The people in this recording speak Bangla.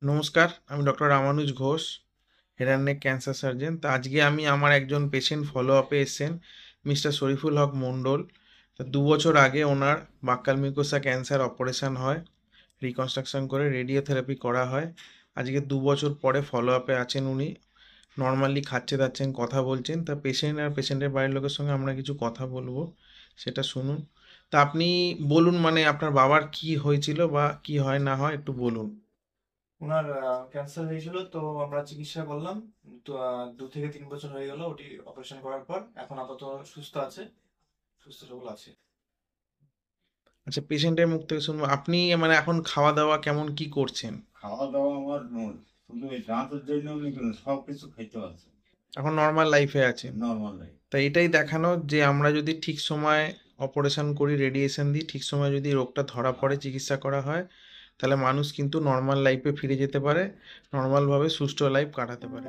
নমস্কার, আমি doctor Ramanuj Ghosh, head and neck cancer surgeon. তো আজকে আমি আমার একজন পেশেন্ট ফলো আপে এসেছেন, মিস্টার শরীফুল হক মণ্ডল। তো 2 বছর আগে ওনার বাক্কাল মিউকোসা ক্যান্সার অপারেশন হয়, রিকনস্ট্রাকশন করে রেডিওথেরাপি করা হয়। আজকে 2 বছর পরে ফলো আপে আছেন উনি, নর্মালি খাচ্ছে দাচ্ছেন, কথা বলছেন। তা পেশেন্ট আর পেশেন্টের বাড়ির লোকের সঙ্গে আমরা কিছু কথা বলবো, সেটা শুনুন। তা আপনি বলুন, মানে আপনার বাবার কি হয়েছিল বা কি হয় না হয় একটু বলুন। ওনার ক্যান্সার হয়েছিল, তো আমরা চিকিৎসা করলাম। তো 2 থেকে 3 বছর হয়ে গেল ওটি অপারেশন করার পর। এখন আপাতত সুস্থ আছে, সুস্থ সবল আছে। আচ্ছা, পেশেন্টের মুখ থেকে শুনবো। আপনি মানে এখন খাওয়া দাওয়া কেমন কি করছেন? খাওয়া দাওয়া আমার শুধু এই দাঁতের জন্য সব কিছু খাইতে আছে। এখন নর্মাল লাইফে আছেন? নর্মাল নাই। তাই এটাই দেখানো যে আমরা যদি ঠিক সময় অপারেশন করি, রেডিয়েশন দিই, ঠিক সময় যদি রোগটা ধরা পড়ে, চিকিৎসা করা হয়, তাহলে মানুষ কিন্তু নর্মাল লাইফে ফিরে যেতে পারে, নর্মালভাবে সুস্থ লাইফ কাটাতে পারে।